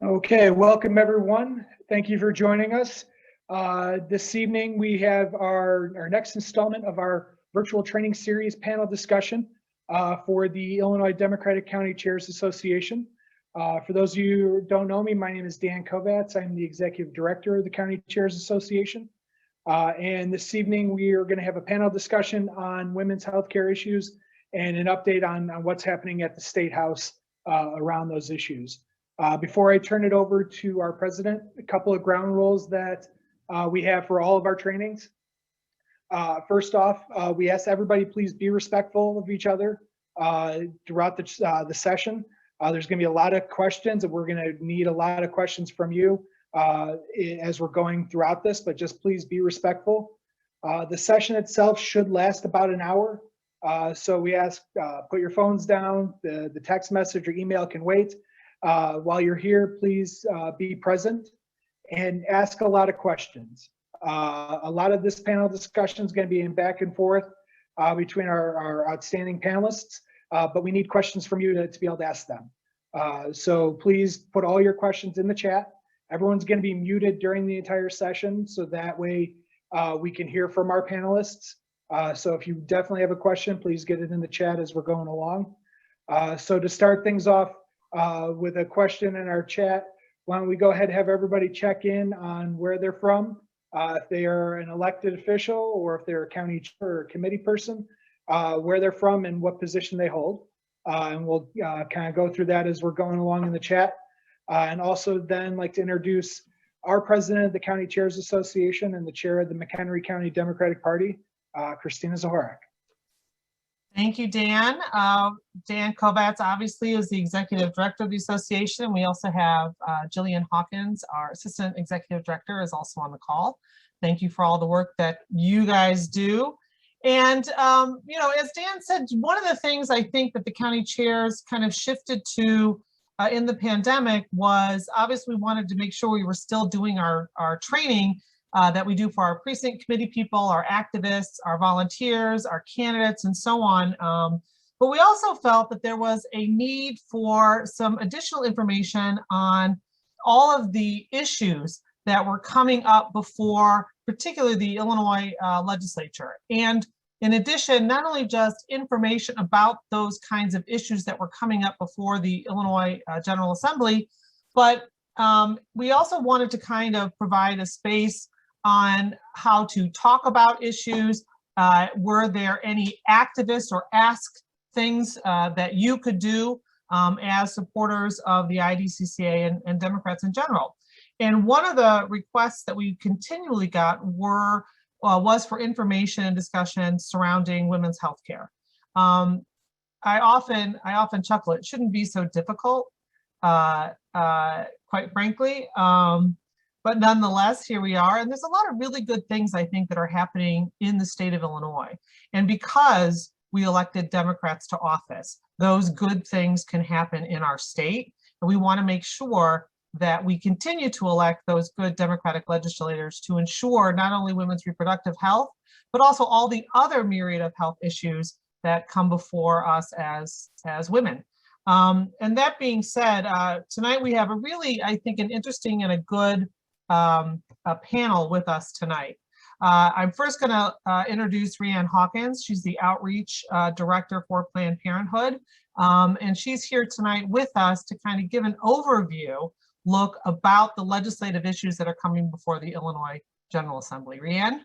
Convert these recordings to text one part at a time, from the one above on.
Okay, welcome everyone. Thank you for joining us. This evening we have our next installment of our virtual training series panel discussion for the Illinois Democratic County Chairs Association. For those of you who don't know me, my name is Dan Kovatz. I'm the Executive Director of the County Chairs Association. And this evening we are going to have a panel discussion on women's healthcare issues and an update on what's happening at the State House around those issues. Before I turn it over to our president, a couple of ground rules that we have for all of our trainings. First off, we ask everybody please be respectful of each other throughout the session. There's going to be a lot of questions, and we're going to need a lot of questions from you as we're going throughout this, but just please be respectful. The session itself should last about an hour. So we ask, put your phones down, the text message or email can wait. While you're here, please be present and ask a lot of questions. A lot of this panel discussion is going to be in back and forth between our outstanding panelists, but we need questions from you to be able to ask them. So please put all your questions in the chat. Everyone's going to be muted during the entire session, so that way we can hear from our panelists. So if you definitely have a question, please get it in the chat as we're going along. So to start things off, with a question in our chat, why don't we go ahead and have everybody check in on where they're from, if they are an elected official or if they're a county chair or committee person, where they're from and what position they hold. And we'll kind of go through that as we're going along in the chat. And also then like to introduce our president of the County Chairs Association and the chair of the McHenry County Democratic Party, Christina Zahorak. Thank you, Dan. Dan Kovatz obviously is the Executive Director of the Association. We also have Jillian Hawkins, our Assistant Executive Director, is also on the call. Thank you for all the work that you guys do. And, you know, as Dan said, one of the things I think that the county chairs kind of shifted to in the pandemic was obviously we wanted to make sure we were still doing our training that we do for our precinct committee people, our activists, our volunteers, our candidates, and so on. But we also felt that there was a need for some additional information on all of the issues that were coming up before, particularly the Illinois legislature. And in addition, not only just information about those kinds of issues that were coming up before the Illinois General Assembly, but we also wanted to kind of provide a space on how to talk about issues. Were there any activists or ask things that you could do as supporters of the IDCCA and Democrats in general? And one of the requests that we continually got was for information and discussion surrounding women's health care. I often chuckle, it shouldn't be so difficult, quite frankly. But nonetheless, here we are. And there's a lot of really good things, I think, that are happening in the state of Illinois. And because we elected Democrats to office, those good things can happen in our state. And we want to make sure that we continue to elect those good Democratic legislators to ensure not only women's reproductive health, but also all the other myriad of health issues that come before us as women. And that being said, tonight we have a really, I think, an interesting and a good a panel with us tonight. I'm first going to introduce Rhiann Hawkins. She's the Outreach Director for Planned Parenthood. And she's here tonight with us to kind of give an overview look about the legislative issues that are coming before the Illinois General Assembly. Rhiann?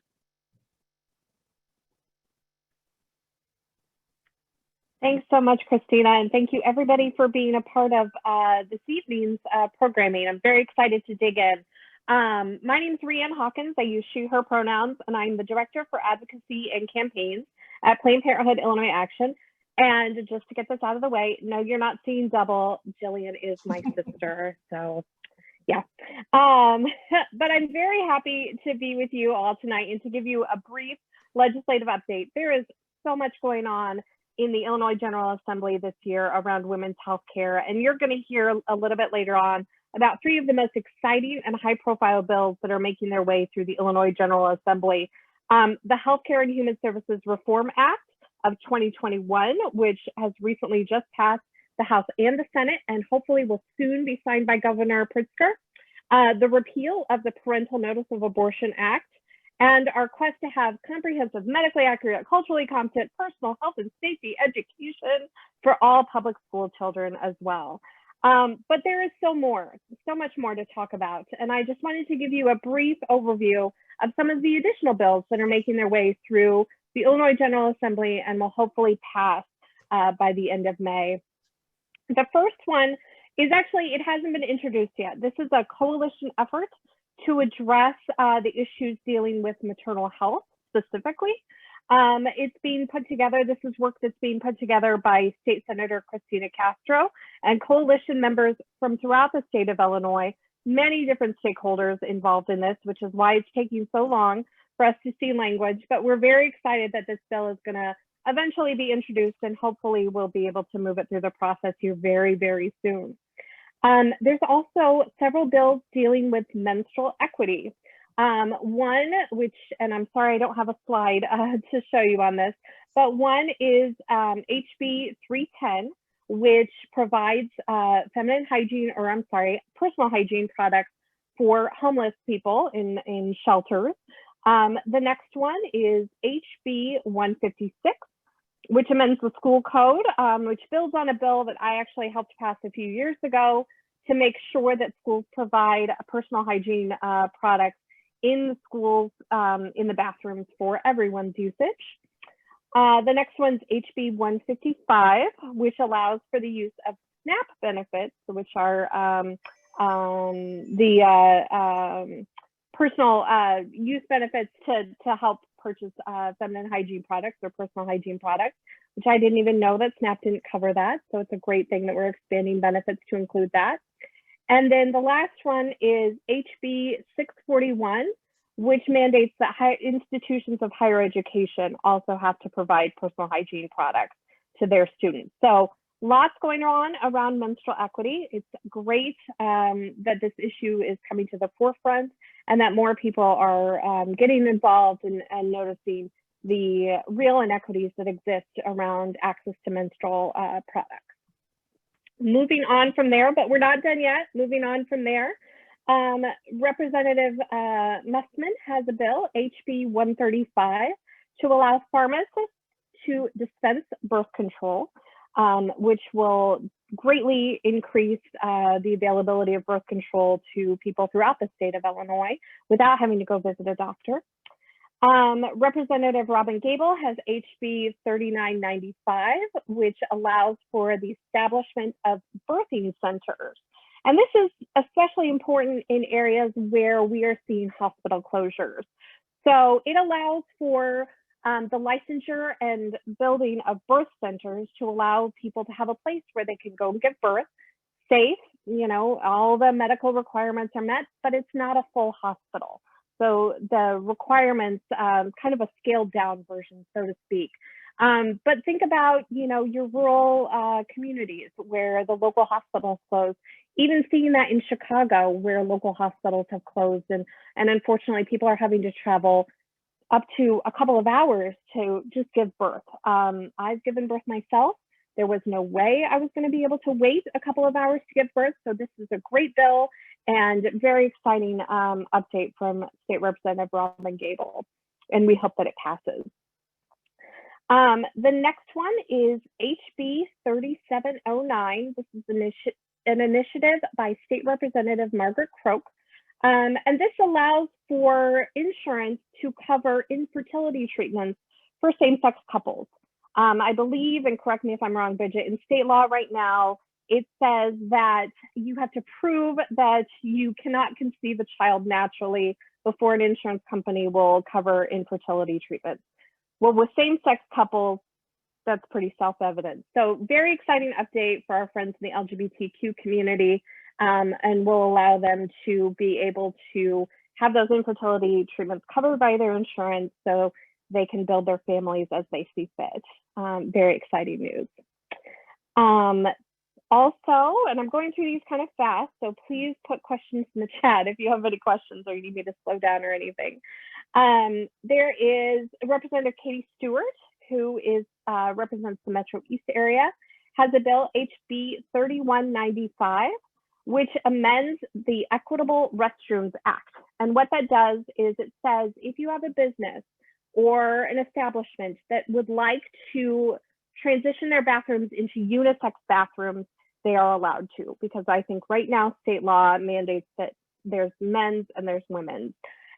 Thanks so much, Christina, and thank you everybody for being a part of this evening's programming. I'm very excited to dig in. My name is Rhiann Hawkins. I use she, her pronouns, and I'm the Director for Advocacy and Campaigns at Planned Parenthood Illinois Action. And just to get this out of the way, no, you're not seeing double. Jillian is my sister, so yeah. But I'm very happy to be with you all tonight and to give you a brief legislative update. There is so much going on in the Illinois General Assembly this year around women's health care, and you're going to hear a little bit later on about three of the most exciting and high-profile bills that are making their way through the Illinois General Assembly. The Healthcare and Human Services Reform Act of 2021, which has recently just passed the House and the Senate, and hopefully will soon be signed by Governor Pritzker, the repeal of the Parental Notice of Abortion Act, and our quest to have comprehensive, medically accurate, culturally competent, personal health and safety education for all public school children as well. But there is so much more to talk about. And I just wanted to give you a brief overview of some of the additional bills that are making their way through the Illinois General Assembly and will hopefully pass by the end of May. The first one is actually, it hasn't been introduced yet. This is a coalition effort to address the issues dealing with maternal health specifically. It's being put together, this is work that's being put together by State Senator Cristina Castro and coalition members from throughout the state of Illinois, many different stakeholders involved in this, which is why it's taking so long for us to see language. But we're very excited that this bill is gonna eventually be introduced, and hopefully we'll be able to move it through the process here very, very soon. There's also several bills dealing with menstrual equity. One, which, and I'm sorry, I don't have a slide to show you on this, but one is HB 310, which provides feminine hygiene, or I'm sorry, personal hygiene products for homeless people in shelters. The next one is HB 156, which amends the school code, which builds on a bill that I actually helped pass a few years ago to make sure that schools provide personal hygiene products in the schools, in the bathrooms for everyone's usage. The next one's HB 155, which allows for the use of SNAP benefits, which are personal use benefits to help purchase feminine hygiene products or personal hygiene products, which I didn't even know that SNAP didn't cover that. So it's a great thing that we're expanding benefits to include that. And then the last one is HB 641, which mandates that institutions of higher education also have to provide personal hygiene products to their students. So lots going on around menstrual equity. It's great that this issue is coming to the forefront and that more people are getting involved and noticing the real inequities that exist around access to menstrual products. Moving on from there, but we're not done yet. Moving on from there, Representative Messman has a bill, HB 135, to allow pharmacists to dispense birth control, which will greatly increase the availability of birth control to people throughout the state of Illinois without having to go visit a doctor. Representative Robin Gable has HB 3995, which allows for the establishment of birthing centers. And this is especially important in areas where we are seeing hospital closures. So it allows for the licensure and building of birth centers to allow people to have a place where they can go and give birth, safe, you know, all the medical requirements are met, but it's not a full hospital. So the requirements, kind of a scaled down version, so to speak. But think about, you know, your rural communities where the local hospitals close, even seeing that in Chicago where local hospitals have closed and unfortunately people are having to travel up to a couple of hours to just give birth. I've given birth myself. There was no way I was going to be able to wait a couple of hours to give birth. So this is a great bill and very exciting update from State Representative Robin Gable. And we hope that it passes. The next one is HB 3709. This is an initiative by State Representative Margaret Croak. And this allows for insurance to cover infertility treatments for same-sex couples. I believe, and correct me if I'm wrong, Brigid, in state law right now, it says that you have to prove that you cannot conceive a child naturally before an insurance company will cover infertility treatments. Well, with same-sex couples, that's pretty self-evident. So very exciting update for our friends in the LGBTQ community, and will allow them to be able to have those infertility treatments covered by their insurance so they can build their families as they see fit. Very exciting news. Also, and I'm going through these kind of fast, so please put questions in the chat if you have any questions or you need me to slow down or anything. There is Representative Katie Stewart, who is represents the Metro East area, has a bill, HB 3195, which amends the Equitable Restrooms Act. And what that does is it says if you have a business or an establishment that would like to transition their bathrooms into unisex bathrooms, they are allowed to, because I think right now state law mandates that there's men's and there's women's.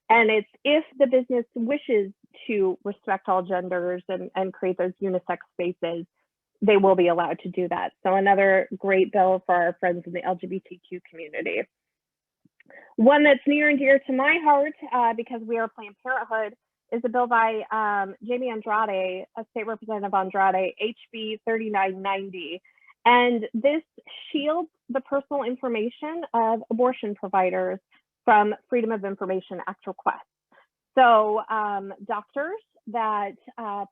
And it's if the business wishes to respect all genders and create those unisex spaces, they will be allowed to do that. So another great bill for our friends in the LGBTQ community. One that's near and dear to my heart, because we are Planned Parenthood, is a bill by Jamie Andrade, a State Representative Andrade, HB 3990. And this shields the personal information of abortion providers from Freedom of Information Act requests. So doctors that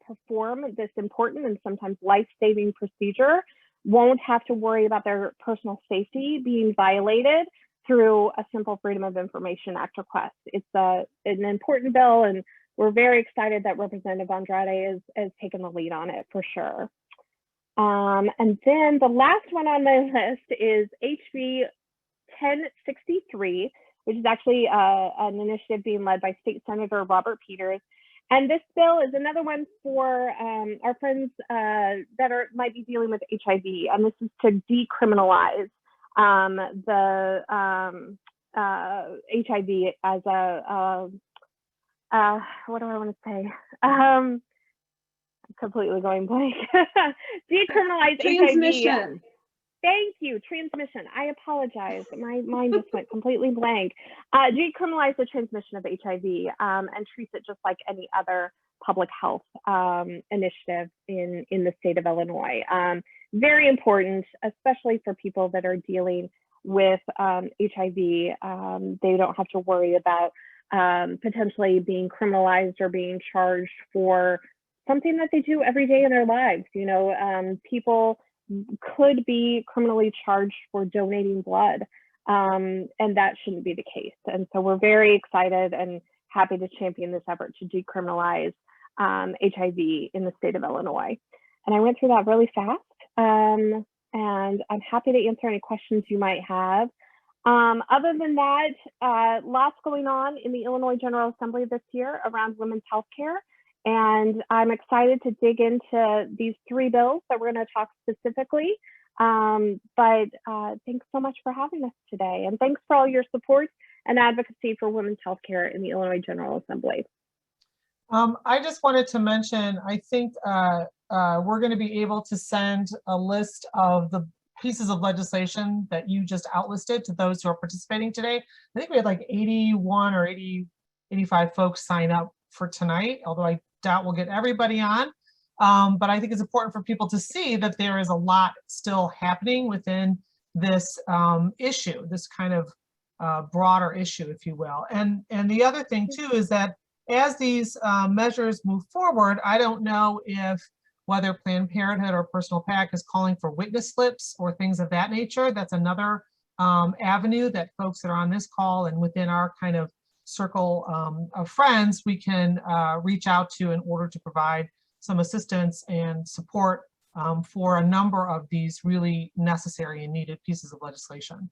perform this important and sometimes life-saving procedure won't have to worry about their personal safety being violated through a simple Freedom of Information Act request. It's an important bill, and we're very excited that Representative Andrade has taken the lead on it for sure. And then the last one on my list is HB 1063, which is actually an initiative being led by State Senator Robert Peters. And this bill is another one for our friends that might be dealing with HIV. And this is to decriminalize the HIV as a, what do I want to say? I'm completely going blank. Decriminalize Transmission. HIV. Thank you, transmission. I apologize. My mind just went completely blank. Decriminalize the transmission of HIV and treat it just like any other public health initiative in the state of Illinois. Very important, especially for people that are dealing with HIV. They don't have to worry about potentially being criminalized or being charged for something that they do every day in their lives. You know, people could be criminally charged for donating blood, and that shouldn't be the case. And so we're very excited and happy to champion this effort to decriminalize HIV in the state of Illinois. And I went through that really fast, and I'm happy to answer any questions you might have. Other than that, lots going on in the Illinois General Assembly this year around women's health care. And I'm excited to dig into these three bills that we're going to talk specifically. But thanks so much for having us today. And thanks for all your support and advocacy for women's health care in the Illinois General Assembly. I just wanted to mention, I think we're going to be able to send a list of the pieces of legislation that you just outlisted to those who are participating today. I think we had like 81 or 85 folks sign up for tonight, although I doubt we'll get everybody on. But I think it's important for people to see that there is a lot still happening within this issue, this kind of broader issue, if you will. And the other thing too is that as these measures move forward, I don't know if whether Planned Parenthood or Personal PAC is calling for witness slips or things of that nature. That's another avenue that folks that are on this call and within our kind of circle of friends we can reach out to in order to provide some assistance and support for a number of these really necessary and needed pieces of legislation.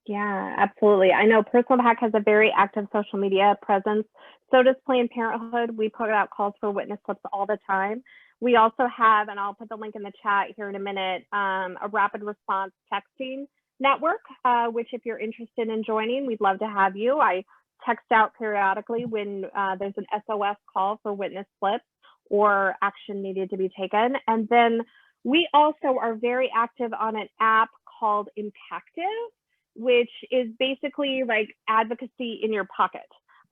Yeah, absolutely. I know Personal PAC has a very active social media presence. So does Planned Parenthood. We put out calls for witness slips all the time. We also have, and I'll put the link in the chat here in a minute, a rapid response texting network, which if you're interested in joining, we'd love to have you. I text out periodically when there's an SOS call for witness slips or action needed to be taken. And then we also are very active on an app called Impactive, which is basically like advocacy in your pocket.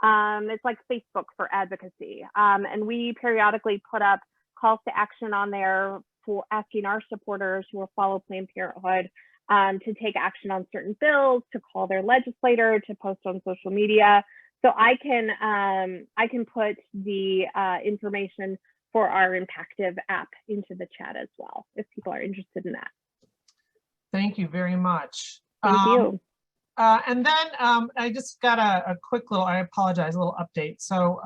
It's like Facebook for advocacy. And we periodically put up calls to action on there for asking our supporters who will follow Planned Parenthood to take action on certain bills, to call their legislator, to post on social media. So I can put the information for our Impactive app into the chat as well, if people are interested in that. Thank you very much. Thank you. And then I just got a quick little, I apologize, a little update. So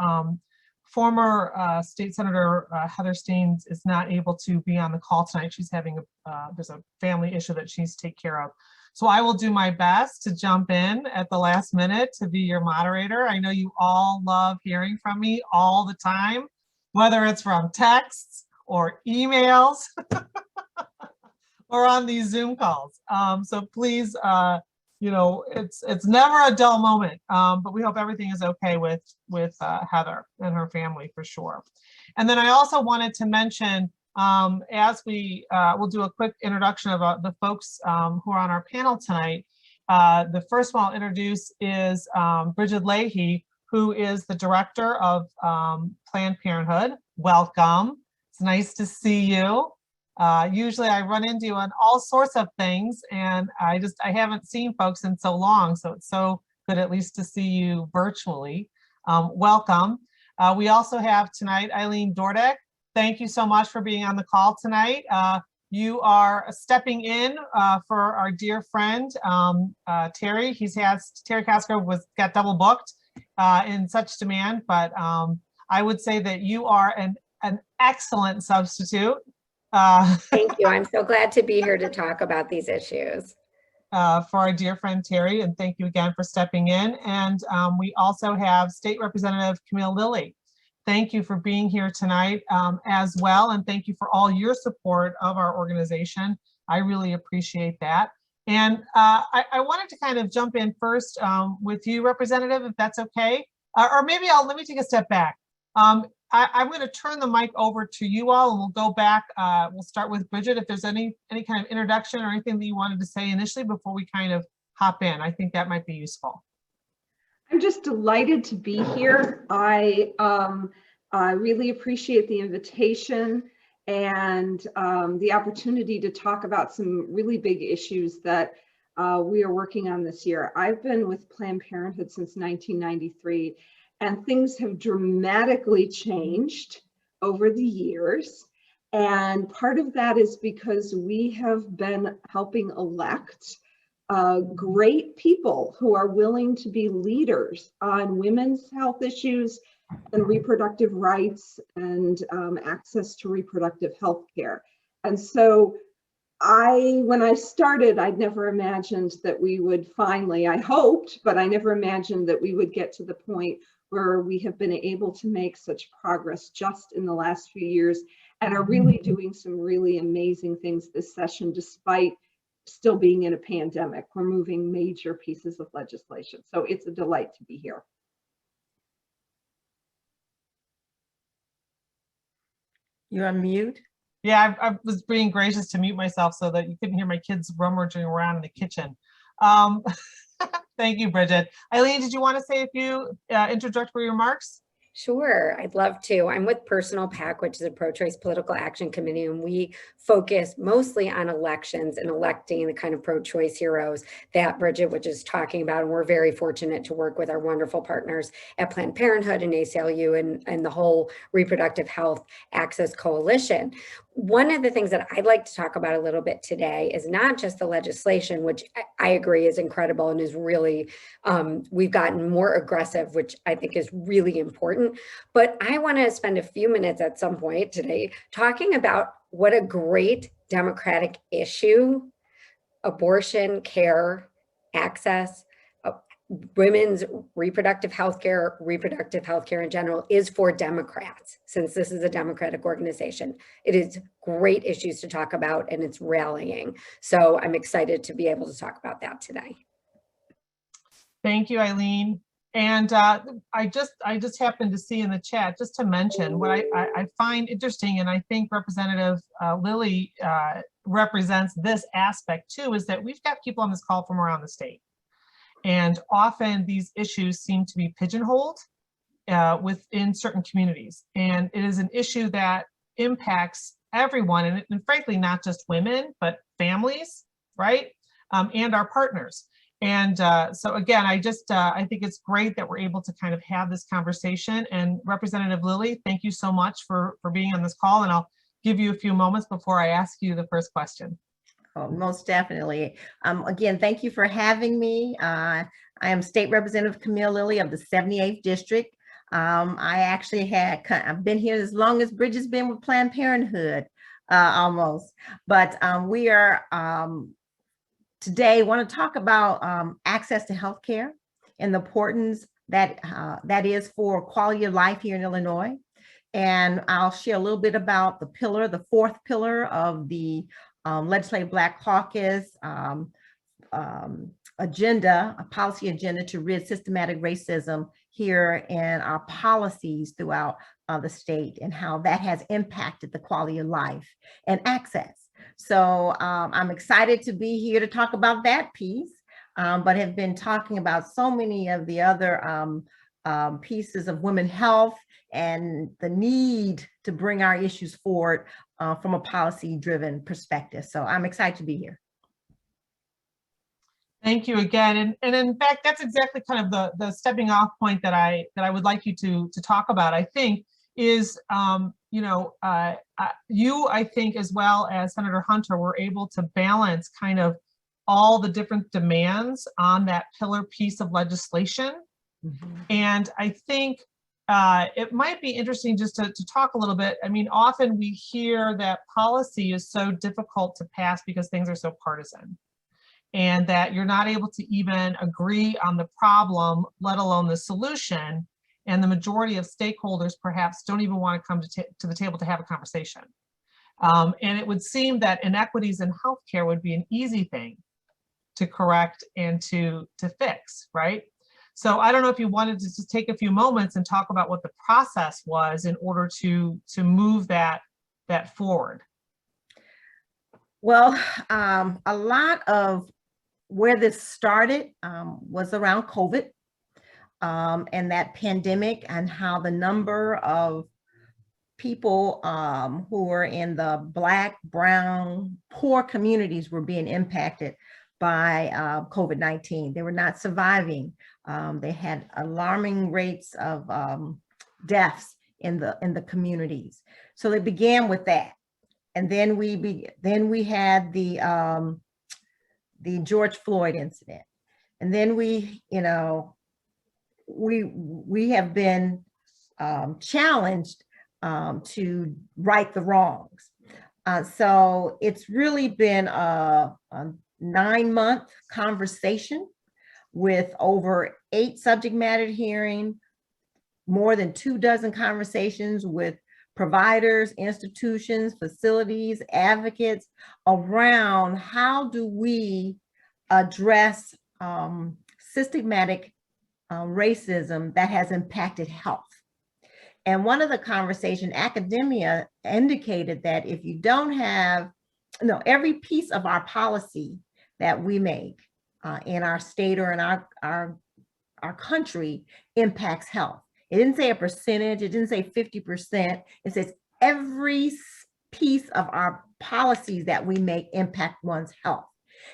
former State Senator Heather Steans is not able to be on the call tonight. She's having there's a family issue that she needs to take care of. So I will do my best to jump in at the last minute to be your moderator. I know you all love hearing from me all the time, whether it's from texts or emails or on these Zoom calls. So please, you know, it's never a dull moment, but we hope everything is okay with Heather and her family for sure. And then I also wanted to mention, as we will do a quick introduction of the folks who are on our panel tonight. The first one I'll introduce is Brigid Leahy, who is the director of Planned Parenthood. Welcome. It's nice to see you. Usually I run into you on all sorts of things, and I haven't seen folks in so long, so it's so good at least to see you virtually. Welcome. We also have tonight Eileen Dordek. Thank you so much for being on the call tonight. You are stepping in for our dear friend Terry. Terry Cosgrove got double booked in such demand, but I would say that you are an excellent substitute. Thank you. I'm so glad to be here to talk about these issues. For our dear friend Terry, and thank you again for stepping in. And we also have State Representative Camille Lilly. Thank you for being here tonight as well, and thank you for all your support of our organization. I really appreciate that. And I wanted to kind of jump in first with you, Representative, if that's okay. Or maybe let me take a step back. I'm going to turn the mic over to you all, and we'll go back. We'll start with Brigid. If there's any kind of introduction or anything that you wanted to say initially before we kind of hop in, I think that might be useful. I'm just delighted to be here. I really appreciate the invitation and the opportunity to talk about some really big issues that we are working on this year. I've been with Planned Parenthood since 1993, and things have dramatically changed over the years. And part of that is because we have been helping elect great people who are willing to be leaders on women's health issues and reproductive rights and access to reproductive health care. And so when I started, I'd never imagined that we would finally, I hoped, but I never imagined that we would get to the point where we have been able to make such progress just in the last few years and are really doing some really amazing things this session, despite still being in a pandemic. We're moving major pieces of legislation. So it's a delight to be here. You're on mute. Yeah, I was being gracious to mute myself so that you couldn't hear my kids rummaging around in the kitchen. Thank you, Brigid. Eileen, did you want to say a few introductory remarks? Sure, I'd love to. I'm with Personal PAC, which is a pro-choice political action committee, and we focus mostly on elections and electing the kind of pro-choice heroes that Brigid was just talking about. And we're very fortunate to work with our wonderful partners at Planned Parenthood and ACLU and the whole Reproductive Health Access Coalition. One of the things that I'd like to talk about a little bit today is not just the legislation, which I agree is incredible and is really, we've gotten more aggressive, which I think is really important. But I want to spend a few minutes at some point today talking about what a great democratic issue abortion care, access, women's reproductive health care in general is for Democrats, since this is a Democratic organization. It is great issues to talk about, and it's rallying. So I'm excited to be able to talk about that today. Thank you, Eileen. And I just happened to see in the chat, just to mention what I find interesting, and I think Representative Lilly represents this aspect too, is that we've got people on this call from around the state. And often these issues seem to be pigeonholed within certain communities. And it is an issue that impacts everyone, and frankly, not just women, but families, right? And our partners. And so again, I think it's great that we're able to kind of have this conversation. And Representative Lilly, thank you so much for being on this call. And I'll give you a few moments before I ask you the first question. Oh, most definitely. Again, thank you for having me. I am State Representative Camille Lilly of the 78th District. I actually I've been here as long as Brigid's been with Planned Parenthood, almost. But we are today want to talk about access to healthcare and the importance that that is for quality of life here in Illinois. And I'll share a little bit about the fourth pillar of the Legislative Black Caucus agenda, a policy agenda to rid systematic racism here in our policies throughout the state, and how that has impacted the quality of life and access. So I'm excited to be here to talk about that piece, but have been talking about so many of the other pieces of women's health and the need to bring our issues forward from a policy-driven perspective. So I'm excited to be here. Thank you again. And in fact, that's exactly kind of the stepping off point that I would like you to talk about, I think, is, you, I think, as well as Senator Hunter, were able to balance kind of all the different demands on that pillar piece of legislation. Mm-hmm. And I think it might be interesting just to talk a little bit. I mean, often we hear that policy is so difficult to pass because things are so partisan, and that you're not able to even agree on the problem, let alone the solution. And the majority of stakeholders perhaps don't even want to come to the table to have a conversation. And it would seem that inequities in healthcare would be an easy thing to correct and to fix, right? So I don't know if you wanted to just take a few moments and talk about what the process was in order to move that forward. Well, a lot of where this started was around COVID and that pandemic, and how the number of people who were in the Black, brown, poor communities were being impacted by COVID-19. They were not surviving. They had alarming rates of deaths in the communities. So they began with that, and then we had the George Floyd incident, and then we have been challenged to right the wrongs. So it's really been a 9-month conversation with over 8 subject matter hearings, more than 24 conversations with providers, institutions, facilities, advocates around how do we address systematic racism that has impacted health. And one of the conversation, academia indicated that if you don't have, every piece of our policy that we make in our state or in our country impacts health. It didn't say a percentage, it didn't say 50%. It says every piece of our policies that we make impact one's health.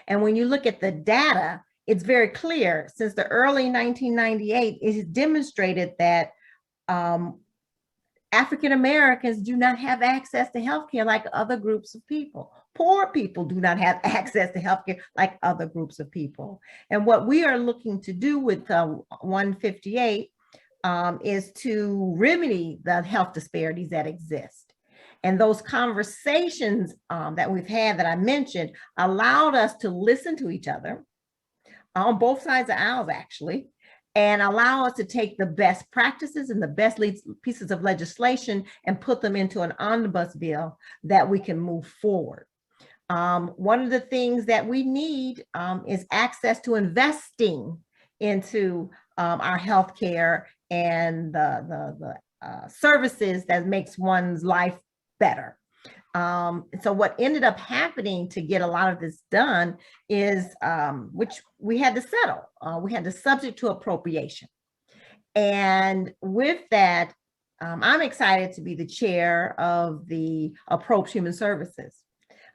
And when you look at the data, it's very clear. Since the early 1998, it has demonstrated that African Americans do not have access to healthcare like other groups of people. Poor people do not have access to healthcare like other groups of people. And what we are looking to do with 158 is to remedy the health disparities that exist. And those conversations that we've had that I mentioned allowed us to listen to each other on both sides of the aisles, actually, and allow us to take the best practices and the best pieces of legislation and put them into an omnibus bill that we can move forward. One of the things that we need is access to investing into our healthcare and the services that makes one's life better. So what ended up happening to get a lot of this done is, which we had to settle, we had to subject to appropriation. And with that, I'm excited to be the chair of the Approach Human Services,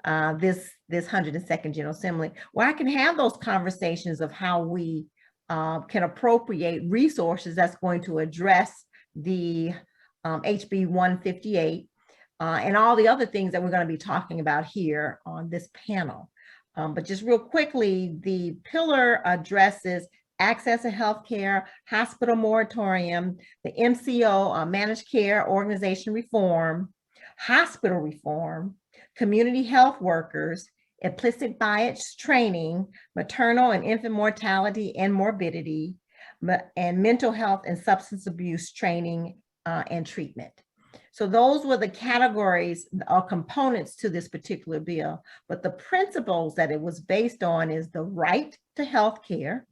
this 102nd General Assembly, where I can have those conversations of how we can appropriate resources that's going to address the HB 158 and all the other things that we're going to be talking about here on this panel. But just real quickly, the pillar addresses access to healthcare, hospital moratorium, the MCO, managed care organization reform, hospital reform, community health workers, implicit bias training, maternal and infant mortality and morbidity, and mental health and substance abuse training and treatment. So those were the categories or components to this particular bill, but the principles that it was based on is the right to health care,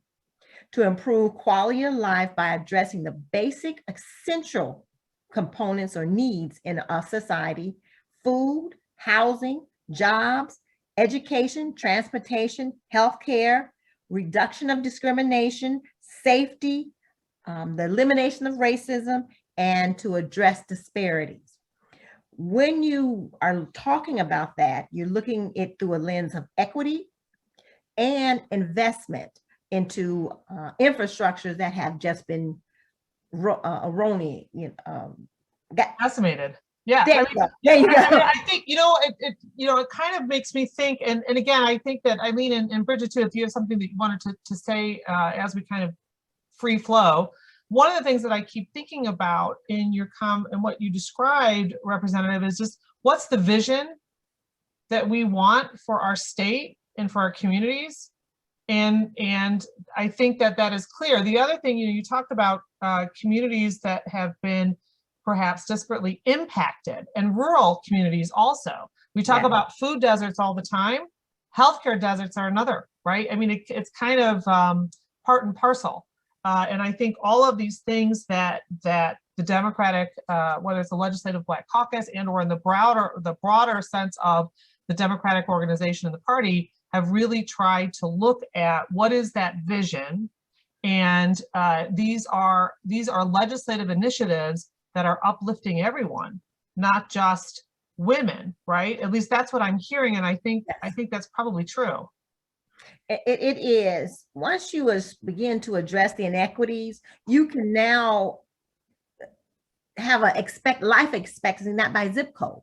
to improve quality of life by addressing the basic essential components or needs in a society: food, housing, jobs, education, transportation, healthcare, reduction of discrimination, safety, the elimination of racism, and to address disparities. When you are talking about that, you're looking at it through a lens of equity and investment into infrastructures that have just been erroneous, Decimated. Yeah. There you go. I think, it kind of makes me think, and again, I think that Eileen and Brigid too, if you have something that you wanted to say as we kind of free flow, one of the things that I keep thinking about in your and what you described, Representative, is just what's the vision that we want for our state and for our communities? And I think that is clear. The other thing, you talked about communities that have been perhaps disparately impacted, and rural communities also. We talk about food deserts all the time. Healthcare deserts are another, right? I mean, it's kind of part and parcel. And I think all of these things that the Democratic, whether it's the Legislative Black Caucus and or in the broader sense of the Democratic organization and the party, have really tried to look at what is that vision. And these are legislative initiatives that are uplifting everyone, not just women, right? At least that's what I'm hearing, and I think that's probably true. It is. Once you begin to address the inequities, you can now have a life expectancy, not by zip code.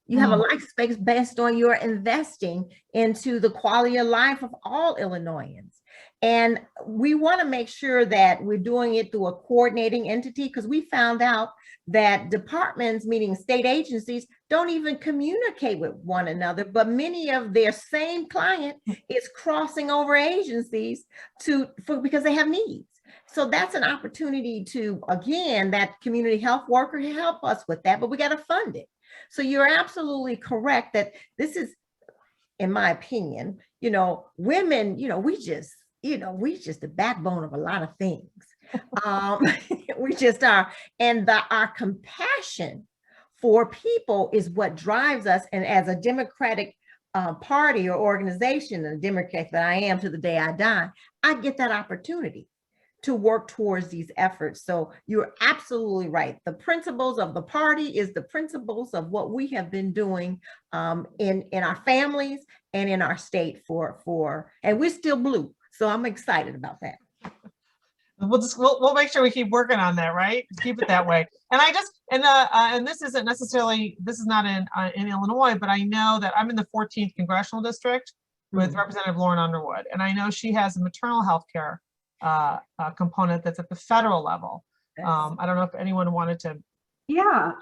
You have a life expectancy based on your investing into the quality of life of all Illinoisans. And we want to make sure that we're doing it through a coordinating entity, because we found out that departments, meaning state agencies, don't even communicate with one another, but many of their same client is crossing over agencies because they have needs. So that's an opportunity to, again, that community health worker to help us with that, but we got to fund it. So you're absolutely correct that this is, in my opinion, women, we just the backbone of a lot of things. We just are. And our compassion for people is what drives us. And as a Democratic party or organization, a Democrat that I am to the day I die, I get that opportunity to work towards these efforts. So you're absolutely right. The principles of the party is the principles of what we have been doing in our families and in our state and we're still blue. So I'm excited about that. We'll make sure we keep working on that, right? Keep it that way. And this isn't necessarily, this is not in Illinois, but I know that I'm in the 14th congressional district with Representative Lauren Underwood, and I know she has a maternal health care component that's at the federal level. I don't know if anyone wanted to. Yeah,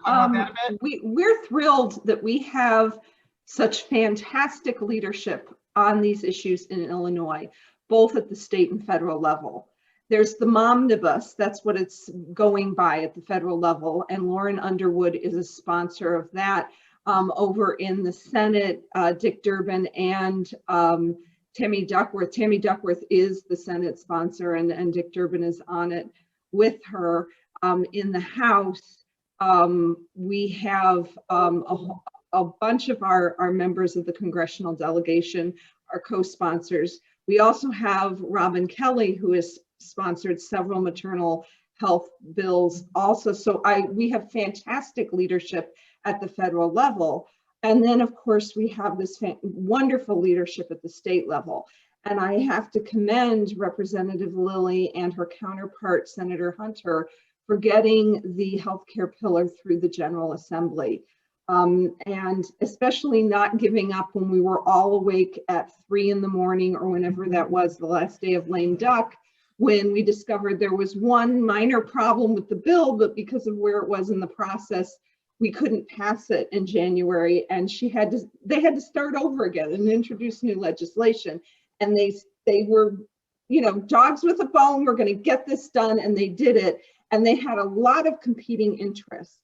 we're thrilled that we have such fantastic leadership on these issues in Illinois, both at the state and federal level. There's the Momnibus, that's what it's going by at the federal level, and Lauren Underwood is a sponsor of that. Over in the Senate, Dick Durbin and Tammy Duckworth. Tammy Duckworth is the Senate sponsor, and Dick Durbin is on it with her. In the House, we have a bunch of our members of the congressional delegation are co-sponsors. We also have Robin Kelly, who has sponsored several maternal health bills also. So we have fantastic leadership at the federal level. And then, of course, we have this wonderful leadership at the state level. And I have to commend Representative Lilly and her counterpart, Senator Hunter, for getting the healthcare pillar through the General Assembly. And especially not giving up when we were all awake at 3 in the morning or whenever that was the last day of lame duck, when we discovered there was one minor problem with the bill, but because of where it was in the process, we couldn't pass it in January, and they had to start over again and introduce new legislation. And they were, you know, dogs with a bone, we're going to get this done, and they did it. And they had a lot of competing interests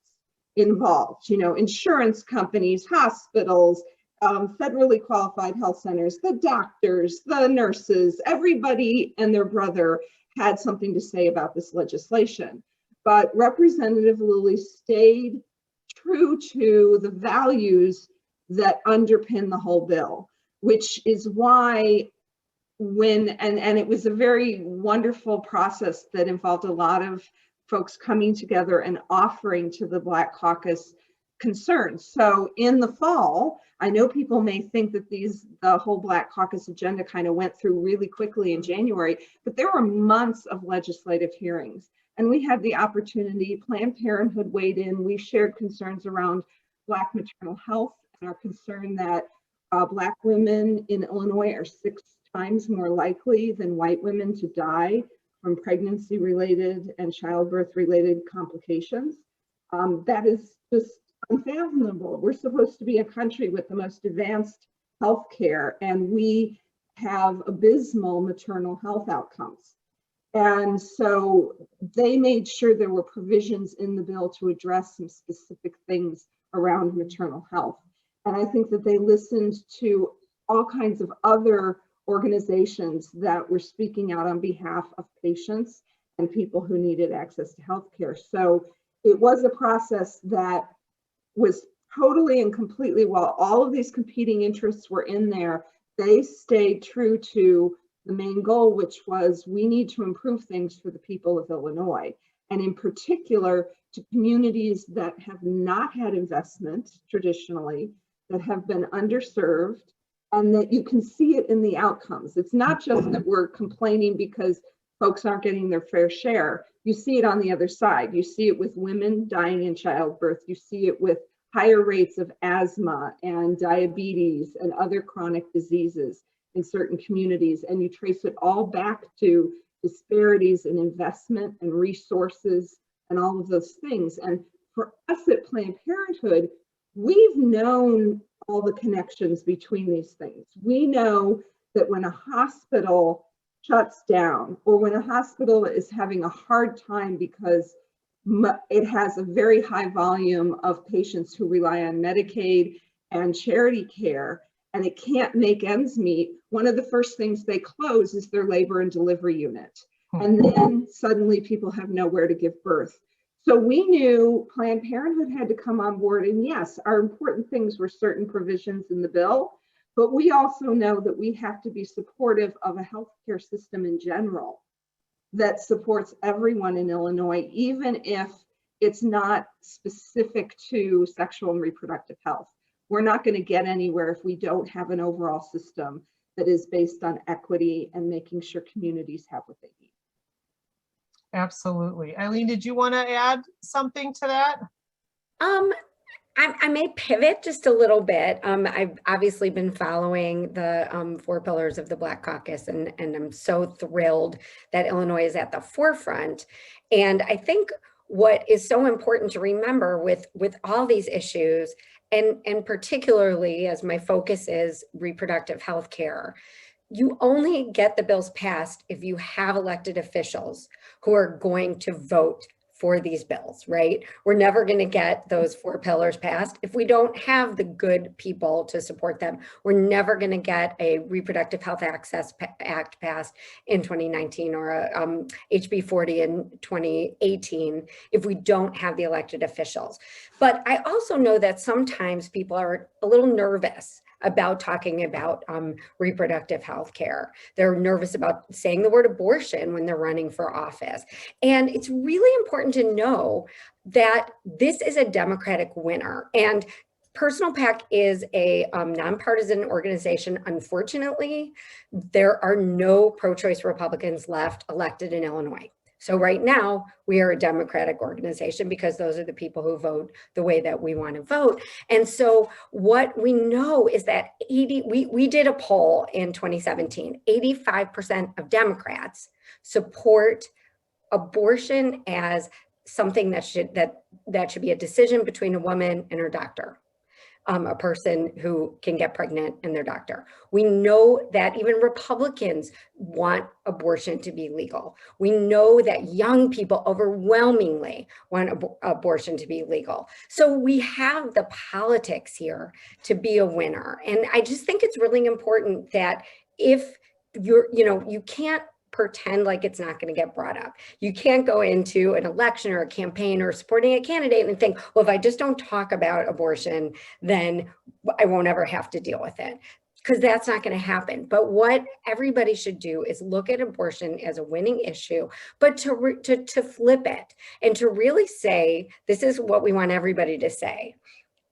involved, you know, insurance companies, hospitals, federally qualified health centers, the doctors, the nurses, everybody and their brother had something to say about this legislation. But Representative Lilly stayed true to the values that underpin the whole bill, which is why and it was a very wonderful process that involved a lot of folks coming together and offering to the Black Caucus concerns. So in the fall, I know people may think that the whole Black Caucus agenda kind of went through really quickly in January, but there were months of legislative hearings. And we had the opportunity, Planned Parenthood weighed in, we shared concerns around Black maternal health and our concern that Black women in Illinois are 6 times more likely than white women to die from pregnancy-related and childbirth-related complications. That is just unfathomable. We're supposed to be a country with the most advanced healthcare, and we have abysmal maternal health outcomes. And so they made sure there were provisions in the bill to address some specific things around maternal health. And I think that they listened to all kinds of other organizations that were speaking out on behalf of patients and people who needed access to healthcare. So it was a process that was totally and completely, while all of these competing interests were in there, they stayed true to the main goal, which was we need to improve things for the people of Illinois, and in particular to communities that have not had investment traditionally, that have been underserved, and that you can see it in the outcomes. It's not just that we're complaining because folks aren't getting their fair share. You see it on the other side. You see it with women dying in childbirth. You see it with higher rates of asthma and diabetes and other chronic diseases in certain communities. And you trace it all back to disparities in investment and resources and all of those things. And for us at Planned Parenthood, we've known all the connections between these things. We know that when a hospital shuts down, or when a hospital is having a hard time because it has a very high volume of patients who rely on Medicaid and charity care, and it can't make ends meet, one of the first things they close is their labor and delivery unit. And then suddenly people have nowhere to give birth. So we knew Planned Parenthood had to come on board, and yes, our important things were certain provisions in the bill, but we also know that we have to be supportive of a healthcare system in general that supports everyone in Illinois, even if it's not specific to sexual and reproductive health. We're not going to get anywhere if we don't have an overall system that is based on equity and making sure communities have what they need. Absolutely. Eileen, did you want to add something to that? I may pivot just a little bit. I've obviously been following the 4 pillars of the Black Caucus, and I'm so thrilled that Illinois is at the forefront. And I think what is so important to remember with all these issues, and particularly as my focus is reproductive health care, you only get the bills passed if you have elected officials who are going to vote for these bills, right? We're never going to get those 4 pillars passed if we don't have the good people to support them. We're never going to get a Reproductive Health Access Act passed in 2019 or a HB 40 in 2018 if we don't have the elected officials. But I also know that sometimes people are a little nervous about talking about reproductive health care. They're nervous about saying the word abortion when they're running for office. And it's really important to know that this is a Democratic winner. And Personal PAC is a nonpartisan organization. Unfortunately, there are no pro-choice Republicans left elected in Illinois. So right now we are a Democratic organization because those are the people who vote the way that we want to vote. And so what we know is that we did a poll in 2017, 85% of Democrats support abortion as something that should be a decision between a woman and her doctor. A person who can get pregnant and their doctor. We know that even Republicans want abortion to be legal. We know that young people overwhelmingly want abortion to be legal. So we have the politics here to be a winner. And I just think it's really important that if you can't pretend like it's not going to get brought up. You can't go into an election or a campaign or supporting a candidate and think, well, if I just don't talk about abortion, then I won't ever have to deal with it. Because that's not going to happen. But what everybody should do is look at abortion as a winning issue, but to flip it and to really say, this is what we want everybody to say.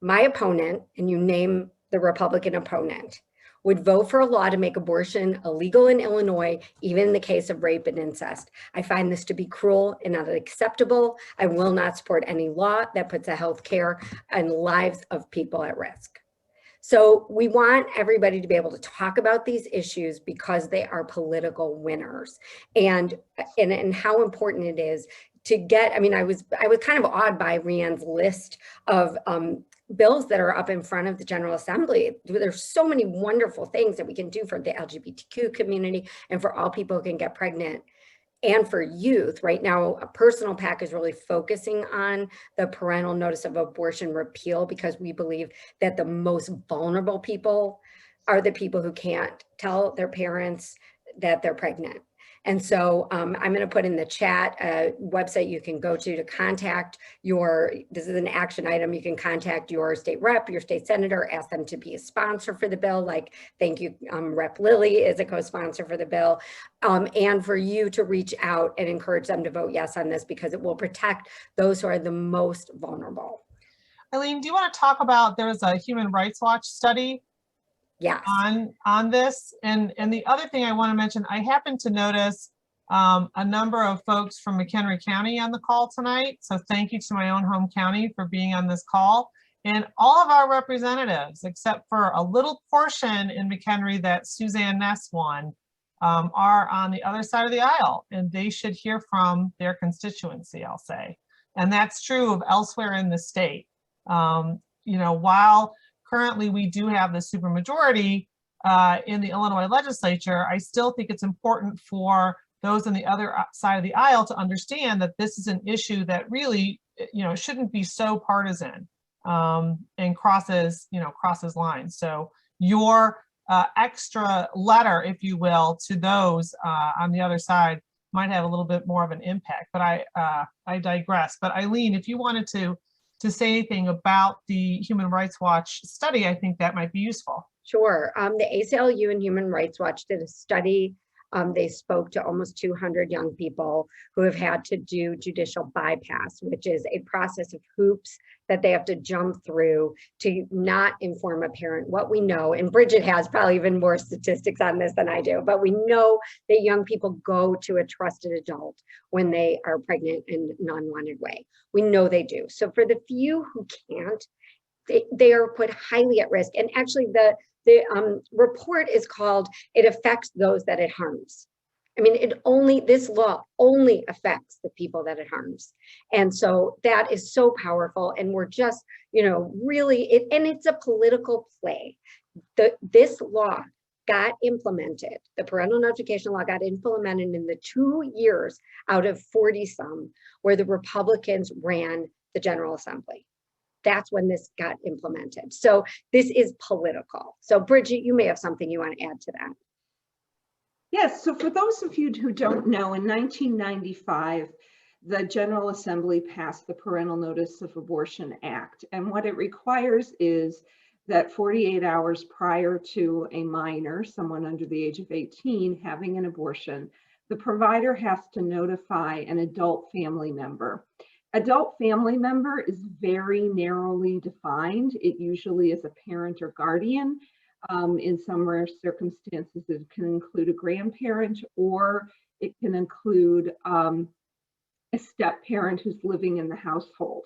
My opponent, and you name the Republican opponent, would vote for a law to make abortion illegal in Illinois, even in the case of rape and incest. I find this to be cruel and unacceptable. I will not support any law that puts the health care and lives of people at risk. So we want everybody to be able to talk about these issues because they are political winners, and how important it is to get. I mean, I was kind of awed by Rhiann's list of bills that are up in front of the General Assembly. There's so many wonderful things that we can do for the LGBTQ community and for all people who can get pregnant, and for youth. Right now, a Personal PAC is really focusing on the parental notice of abortion repeal because we believe that the most vulnerable people are the people who can't tell their parents that they're pregnant. And so I'm going to put in the chat a website you can go to contact this is an action item. You can contact your state rep, your state senator, ask them to be a sponsor for the bill. Like, thank you, Rep Lilly is a co-sponsor for the bill. And for you to reach out and encourage them to vote yes on this because it will protect those who are the most vulnerable. Eileen, do you want to talk about, there was a Human Rights Watch study Yes. on this, and the other thing I want to mention, I happened to notice a number of folks from McHenry County on the call tonight. So thank you to my own home county for being on this call, and all of our representatives, except for a little portion in McHenry that Suzanne Ness won, are on the other side of the aisle, and they should hear from their constituency, I'll say. And that's true of elsewhere in the state. While currently we do have the supermajority in the Illinois legislature, I still think it's important for those on the other side of the aisle to understand that this is an issue that really, shouldn't be so partisan and crosses lines. So your extra letter, if you will, to those on the other side might have a little bit more of an impact, but I digress. But Eileen, if you wanted to say anything about the Human Rights Watch study, I think that might be useful. Sure. The ACLU and Human Rights Watch did a study. They spoke to almost 200 young people who have had to do judicial bypass, which is a process of hoops that they have to jump through to not inform a parent. What we know, and Brigid has probably even more statistics on this than I do, but we know that young people go to a trusted adult when they are pregnant in an unwanted way. We know they do. So for the few who can't, they are put highly at risk. And actually the report is called, "It affects those that it harms." I mean, this law only affects the people that it harms. And so that is so powerful. And we're just, really, and it's a political play. This law got implemented, the parental notification law got implemented in the 2 years out of 40 some where the Republicans ran the General Assembly. That's when this got implemented. So this is political. So Brigid, you may have something you want to add to that. Yes, so for those of you who don't know, in 1995, the General Assembly passed the Parental Notice of Abortion Act. And what it requires is that 48 hours prior to a minor, someone under the age of 18, having an abortion, the provider has to notify an adult family member. Adult family member is very narrowly defined. It usually is a parent or guardian. In some rare circumstances, it can include a grandparent, or it can include a step parent who's living in the household.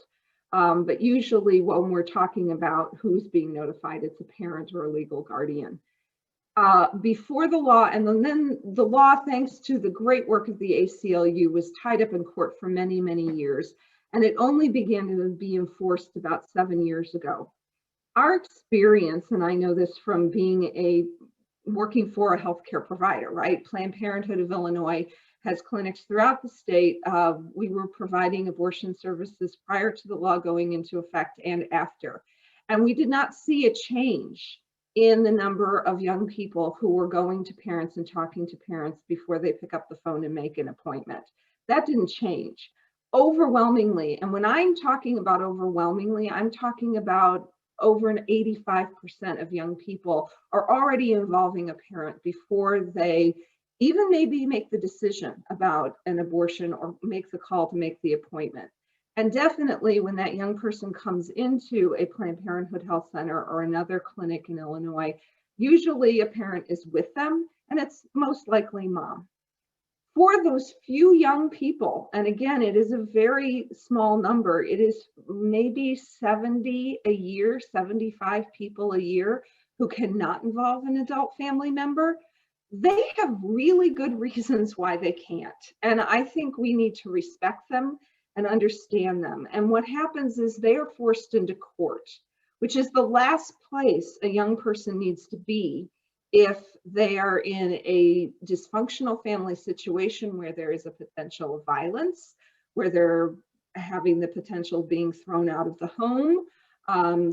But usually when we're talking about who's being notified, it's a parent or a legal guardian. Before the law, and then the law, thanks to the great work of the ACLU, was tied up in court for many, many years. And it only began to be enforced about 7 years ago. Our experience, and I know this from working for a healthcare provider, right? Planned Parenthood of Illinois has clinics throughout the state. We were providing abortion services prior to the law going into effect and after. And we did not see a change in the number of young people who were going to parents and talking to parents before they pick up the phone and make an appointment. That didn't change. Overwhelmingly, and when I'm talking about overwhelmingly, I'm talking about over an 85% of young people are already involving a parent before they even maybe make the decision about an abortion or make the call to make the appointment. And definitely when that young person comes into a Planned Parenthood Health Center or another clinic in Illinois, usually a parent is with them, and it's most likely mom. For those few young people, and again, it is a very small number, it is maybe 70 a year, 75 people a year who cannot involve an adult family member, they have really good reasons why they can't. And I think we need to respect them and understand them. And what happens is they are forced into court, which is the last place a young person needs to be if they are in a dysfunctional family situation where there is a potential of violence, where they're having the potential of being thrown out of the home.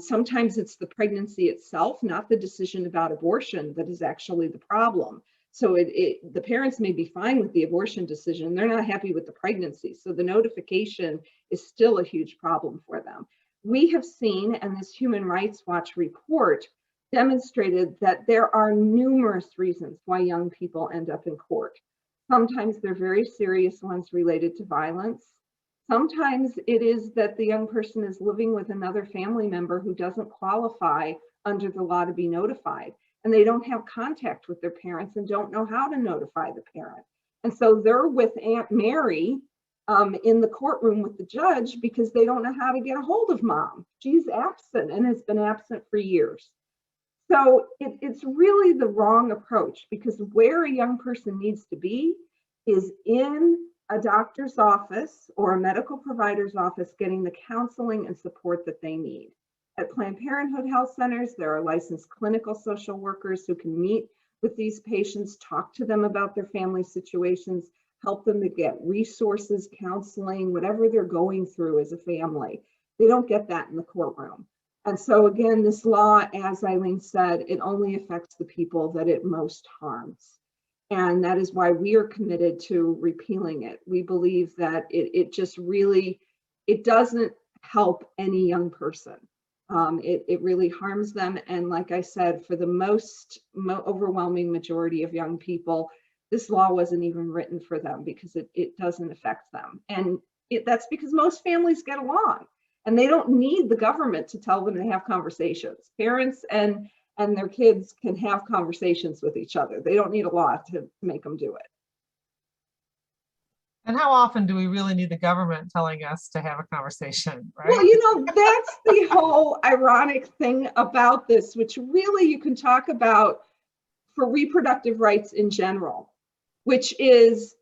Sometimes it's the pregnancy itself, not the decision about abortion, that is actually the problem. So the parents may be fine with the abortion decision, they're not happy with the pregnancy. So the notification is still a huge problem for them. We have seen, and this Human Rights Watch report demonstrated that there are numerous reasons why young people end up in court. Sometimes they're very serious ones related to violence. Sometimes it is that the young person is living with another family member who doesn't qualify under the law to be notified, and they don't have contact with their parents and don't know how to notify the parent. And so they're with Aunt Mary in the courtroom with the judge because they don't know how to get a hold of mom. She's absent and has been absent for years. So it's really the wrong approach, because where a young person needs to be is in a doctor's office or a medical provider's office getting the counseling and support that they need. At Planned Parenthood Health Centers, there are licensed clinical social workers who can meet with these patients, talk to them about their family situations, help them to get resources, counseling, whatever they're going through as a family. They don't get that in the courtroom. And so again, this law, as Eileen said, it only affects the people that it most harms. And that is why we are committed to repealing it. We believe that it just really, it doesn't help any young person. It really harms them. And like I said, for the overwhelming majority of young people, this law wasn't even written for them because it doesn't affect them. And that's because most families get along. And they don't need the government to tell them to have conversations. Parents and their kids can have conversations with each other. They don't need a law to make them do it. And how often do we really need the government telling us to have a conversation, right? Well, you know, that's the whole ironic thing about this, which really you can talk about for reproductive rights in general, which is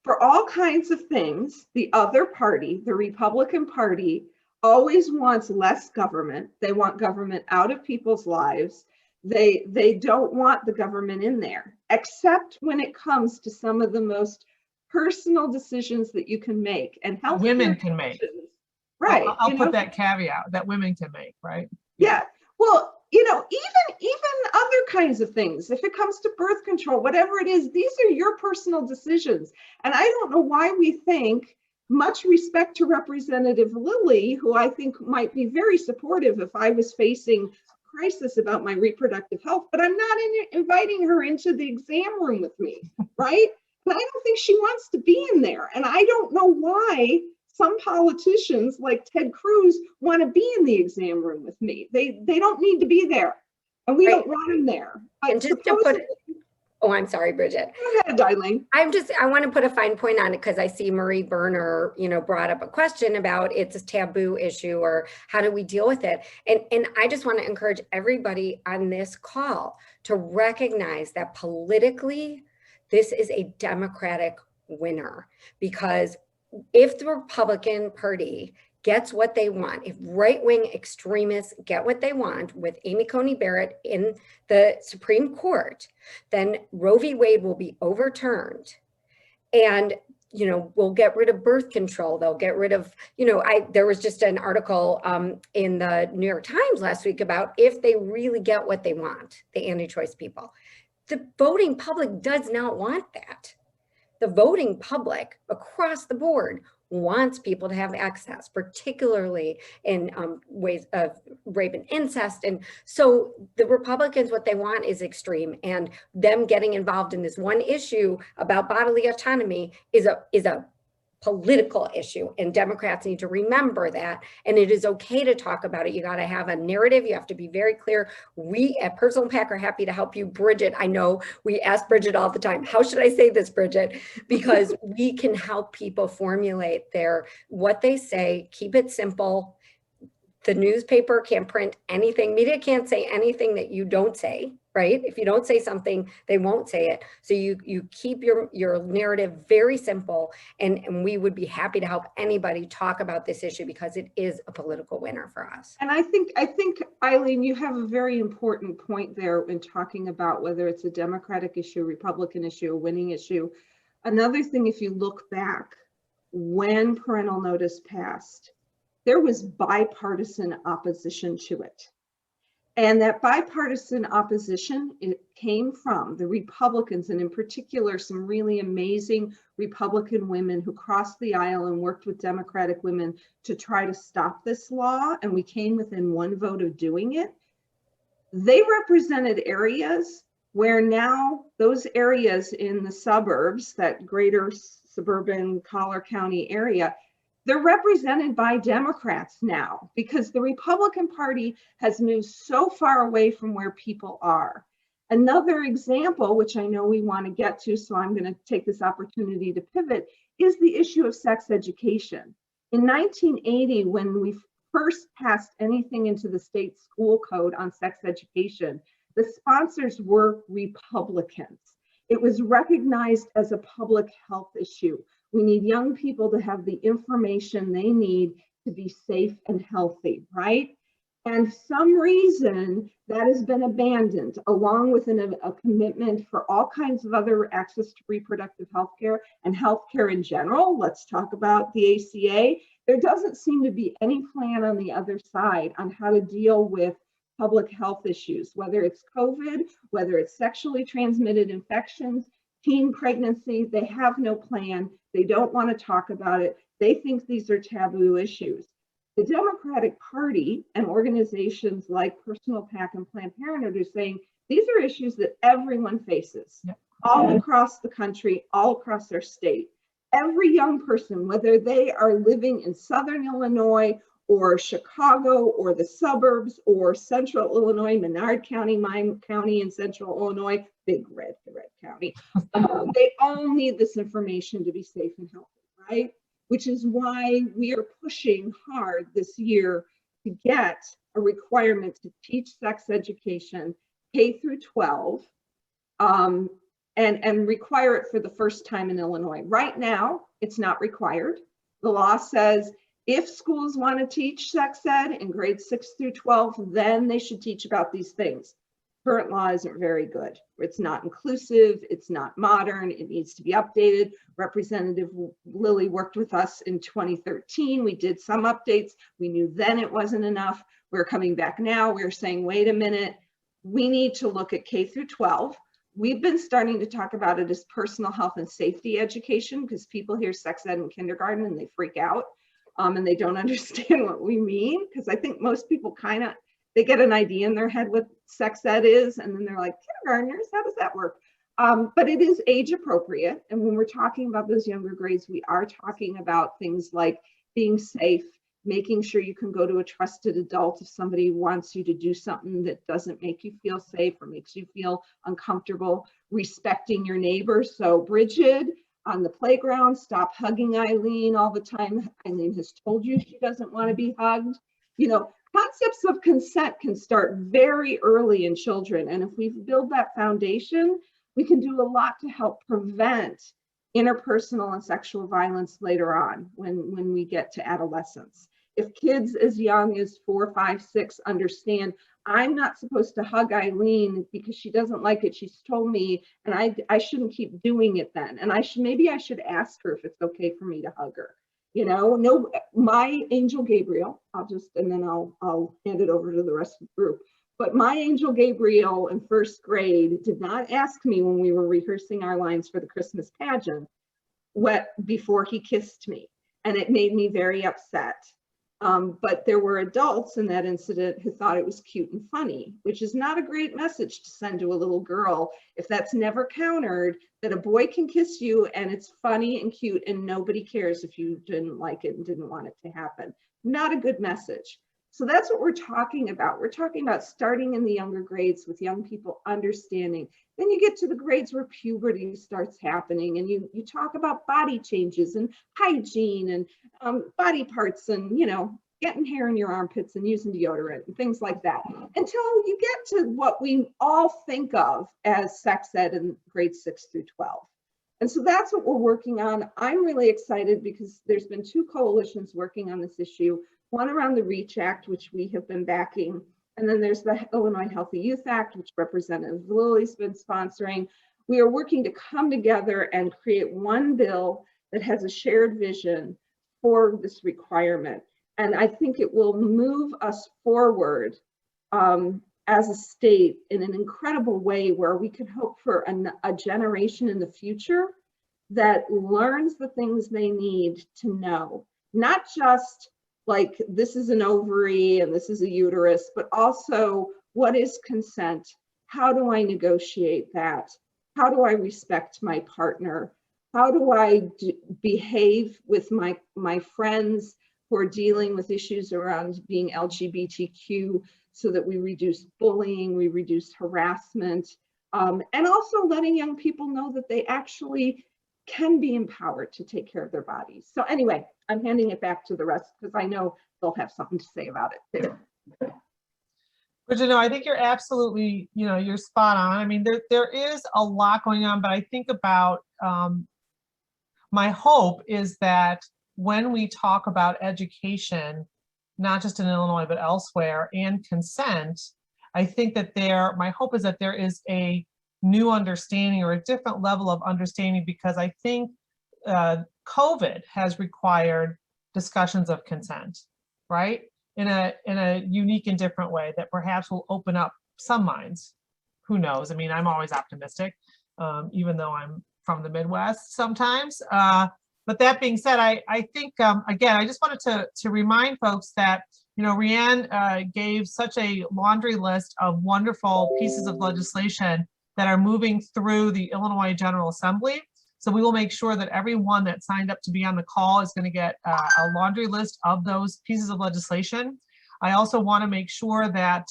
for all kinds of things, the other party, the Republican Party, always wants less government. They want government out of people's lives. They don't want the government in there, except when it comes to some of the most personal decisions that you can make and health women can make. Right. I'll put that caveat that women can make, right? Yeah. Well, you know, even other kinds of things, if it comes to birth control, whatever it is, these are your personal decisions. And I don't know why we think, much respect to Representative Lilly, who I think might be very supportive if I was facing a crisis about my reproductive health, but I'm not inviting her into the exam room with me, right? And I don't think she wants to be in there. And I don't know why some politicians like Ted Cruz want to be in the exam room with me. They don't need to be there. And we don't want them there. And just to put it, Oh, I'm sorry, Brigid. Go ahead, Eileen. I want to put a fine point on it because I see Marie Berner, brought up a question about it's a taboo issue or how do we deal with it? And I just want to encourage everybody on this call to recognize that politically, this is a Democratic winner, because if the Republican Party gets what they want, if right-wing extremists get what they want with Amy Coney Barrett in the Supreme Court, then Roe v. Wade will be overturned. And, we'll get rid of birth control. They'll get rid of, there was just an article in the New York Times last week about if they really get what they want, the anti-choice people. The voting public does not want that. The voting public across the board wants people to have access, particularly in ways of rape and incest. And so the Republicans, what they want is extreme, and them getting involved in this one issue about bodily autonomy is a political issue, and Democrats need to remember that. And it is okay to talk about it. You got to have a narrative. You have to be very clear. We at Personal PAC are happy to help you. Brigid, I know we ask Brigid all the time, how should I say this, Brigid? Because we can help people formulate what they say, keep it simple. The newspaper can't print anything. Media can't say anything that you don't say, right? If you don't say something, they won't say it. So you keep your narrative very simple, and we would be happy to help anybody talk about this issue because it is a political winner for us. And I think Eileen, you have a very important point there when talking about whether it's a Democratic issue, Republican issue, a winning issue. Another thing, if you look back, when parental notice passed, there was bipartisan opposition to it. And that bipartisan opposition, it came from the Republicans, and in particular, some really amazing Republican women who crossed the aisle and worked with Democratic women to try to stop this law. And we came within one vote of doing it. They represented areas where now those areas in the suburbs, that greater suburban Collier County area, they're represented by Democrats now, because the Republican Party has moved so far away from where people are. Another example, which I know we want to get to, so I'm going to take this opportunity to pivot, is the issue of sex education. In 1980, when we first passed anything into the state school code on sex education, the sponsors were Republicans. It was recognized as a public health issue. We need young people to have the information they need to be safe and healthy, right? And some reason that has been abandoned, along with a commitment for all kinds of other access to reproductive health care and healthcare in general. Let's talk about the ACA. There doesn't seem to be any plan on the other side on how to deal with public health issues, whether it's COVID, whether it's sexually transmitted infections, teen pregnancy. They have no plan. They don't want to talk about it. They think these are taboo issues. The Democratic Party and organizations like Personal PAC and Planned Parenthood are saying these are issues that everyone faces, all across the country, all across their state. Every young person, whether they are living in Southern Illinois or Chicago or the suburbs or Central Illinois, Menard County, my county in Central Illinois, big red county, they all need this information to be safe and healthy, right? Which is why we are pushing hard this year to get a requirement to teach sex education K through 12 and require it for the first time in Illinois. Right now, it's not required. The law says if schools want to teach sex ed in grades 6 through 12, then they should teach about these things. Current law isn't very good. It's not inclusive, it's not modern, it needs to be updated. Representative Lilly worked with us in 2013. We did some updates. We knew then it wasn't enough. We're coming back now. We're saying, wait a minute, we need to look at K through 12. We've been starting to talk about it as personal health and safety education, because people hear sex ed in kindergarten and they freak out and they don't understand what we mean. Because I think most people they get an idea in their head what sex ed is, and then they're like, kindergartners, how does that work? But it is age appropriate. And when we're talking about those younger grades, we are talking about things like being safe, making sure you can go to a trusted adult if somebody wants you to do something that doesn't make you feel safe or makes you feel uncomfortable, respecting your neighbors. So Brigid on the playground, stop hugging Eileen all the time. Eileen has told you she doesn't want to be hugged. You know, concepts of consent can start very early in children. And if we build that foundation, we can do a lot to help prevent interpersonal and sexual violence later on when we get to adolescence. If kids as young as 4, 5, 6 understand, I'm not supposed to hug Eileen because she doesn't like it. She's told me, and I shouldn't keep doing it then. And maybe I should ask her if it's okay for me to hug her. You know, no, my angel Gabriel, and then I'll hand it over to the rest of the group. But my angel Gabriel in 1st grade did not ask me when we were rehearsing our lines for the Christmas pageant before he kissed me. And it made me very upset. But there were adults in that incident who thought it was cute and funny, which is not a great message to send to a little girl if that's never countered, that a boy can kiss you and it's funny and cute and nobody cares if you didn't like it and didn't want it to happen. Not a good message. So that's what we're talking about. We're talking about starting in the younger grades with young people understanding. Then you get to the grades where puberty starts happening and you talk about body changes and hygiene and body parts and, you know, getting hair in your armpits and using deodorant and things like that, until you get to what we all think of as sex ed in grades 6 through 12. And so that's what we're working on. I'm really excited because there's been 2 coalitions working on this issue. One around the REACH Act, which we have been backing, and then there's the Illinois Healthy Youth Act, which Representative Lilly's been sponsoring. We are working to come together and create one bill that has a shared vision for this requirement. And I think it will move us forward as a state in an incredible way where we can hope for a generation in the future that learns the things they need to know, not just like this is an ovary and this is a uterus, but also what is consent? How do I negotiate that? How do I respect my partner? How do I behave with my friends who are dealing with issues around being LGBTQ so that we reduce bullying, we reduce harassment, and also letting young people know that they actually can be empowered to take care of their bodies. So anyway, I'm handing it back to the rest because I know they'll have something to say about it too. Brigid, no, I think you're absolutely, you know, you're spot on. I mean, there is a lot going on, but I think about my hope is that when we talk about education, not just in Illinois, but elsewhere, and consent, I think that my hope is that there is a new understanding or a different level of understanding, because I think COVID has required discussions of consent, right? In a unique and different way that perhaps will open up some minds. Who knows? I mean, I'm always optimistic, even though I'm from the Midwest sometimes. But that being said, I think, again, I just wanted to remind folks that, you know, Rianne gave such a laundry list of wonderful pieces of legislation that are moving through the Illinois General Assembly. So we will make sure that everyone that signed up to be on the call is going to get a laundry list of those pieces of legislation. I also want to make sure that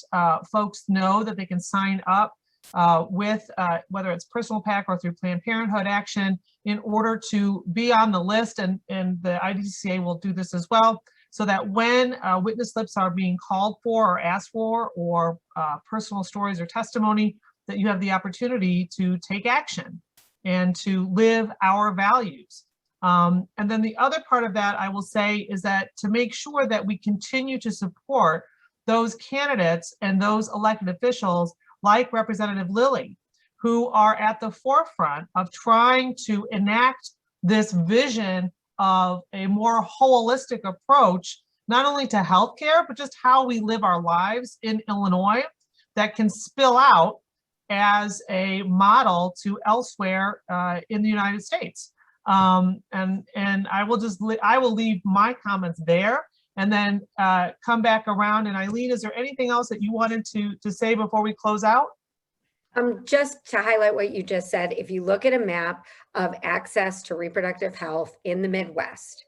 folks know that they can sign up with whether it's Personal PAC or through Planned Parenthood Action in order to be on the list, and the IDCCA will do this as well, so that when witness slips are being called for or asked for, or personal stories or testimony, that you have the opportunity to take action and to live our values. And then the other part of that, I will say, is that to make sure that we continue to support those candidates and those elected officials like Representative Lilly, who are at the forefront of trying to enact this vision of a more holistic approach, not only to healthcare, but just how we live our lives in Illinois, that can spill out as a model to elsewhere in the United States. And I will leave my comments there and then come back around. And Eileen, is there anything else that you wanted to say before we close out? Just to highlight what you just said, if you look at a map of access to reproductive health in the Midwest,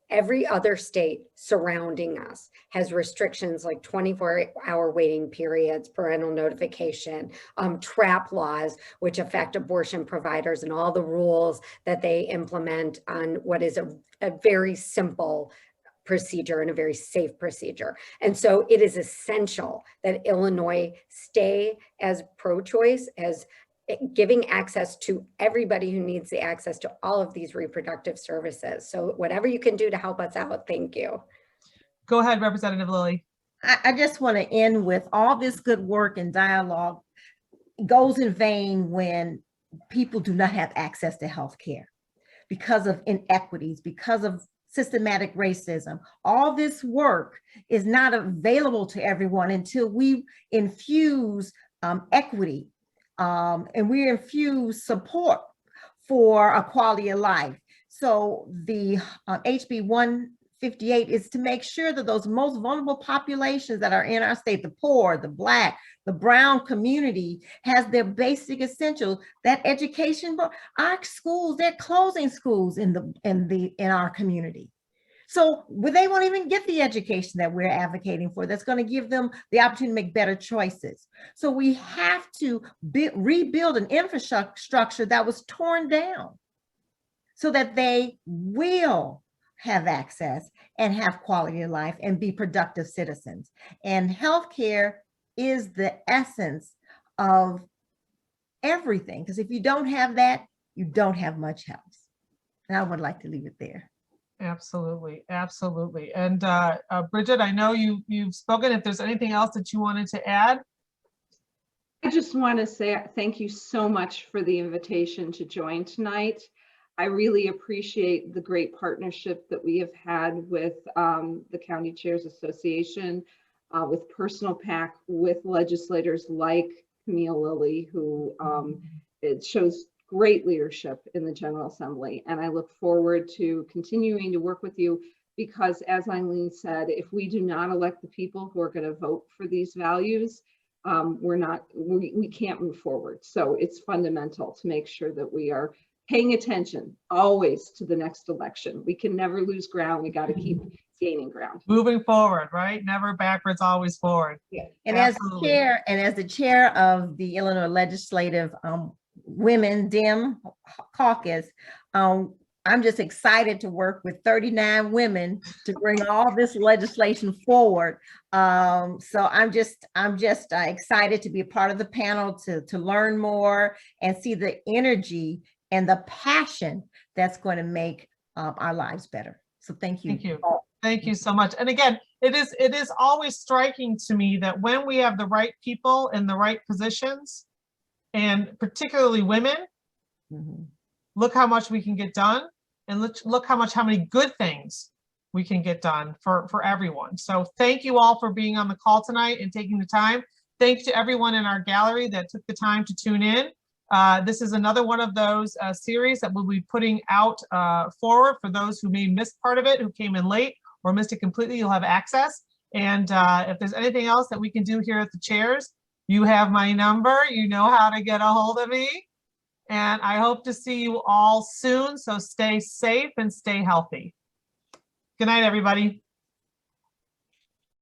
Every other state surrounding us has restrictions like 24-hour waiting periods, parental notification, trap laws, which affect abortion providers, and all the rules that they implement on what is a very simple procedure and a very safe procedure. And so it is essential that Illinois stay as pro-choice, as giving access to everybody who needs the access to all of these reproductive services. So whatever you can do to help us out, thank you. Go ahead, Representative Lilly. I just want to end with all this good work and dialogue goes in vain when people do not have access to health care because of inequities, because of systematic racism. All this work is not available to everyone until we infuse equity and we infuse support for a quality of life. So the HB 158 is to make sure that those most vulnerable populations that are in our state, the poor, the Black, the brown community, has their basic essentials. That education, our schools, they're closing schools in our community. So they won't even get the education that we're advocating for that's going to give them the opportunity to make better choices. So we have to rebuild an infrastructure that was torn down so that they will have access and have quality of life and be productive citizens. And healthcare is the essence of everything, because if you don't have that, you don't have much health. And I would like to leave it there. Absolutely, absolutely. And Brigid, I know you've spoken. If there's anything else that you wanted to add. I just want to say thank you so much for the invitation to join tonight. I really appreciate the great partnership that we have had with the County Chairs Association, with Personal PAC, with legislators like Camille Lilly, who it shows great leadership in the General Assembly. And I look forward to continuing to work with you because, as Eileen said, if we do not elect the people who are going to vote for these values, we can't move forward. So it's fundamental to make sure that we are paying attention always to the next election. We can never lose ground. We got to keep gaining ground. Moving forward, right? Never backwards, always forward. Yeah. And Absolutely. as the chair of the Illinois Legislative Women Dem Caucus, I'm just excited to work with 39 women to bring all this legislation forward. So I'm just excited to be a part of the panel, to learn more and see the energy and the passion that's going to make our lives better. So thank you. Thank you. Thank you so much. And again, it is always striking to me that when we have the right people in the right positions, and particularly women, look how much we can get done, and look how many good things we can get done for everyone. So thank you all for being on the call tonight and taking the time. Thanks to everyone in our gallery that took the time to tune in. This is another one of those series that we'll be putting out forward for those who may miss part of it, who came in late or missed it completely. You'll have access. And if there's anything else that we can do here at the chairs, you have my number. You know how to get a hold of me. And I hope to see you all soon. So stay safe and stay healthy. Good night, everybody.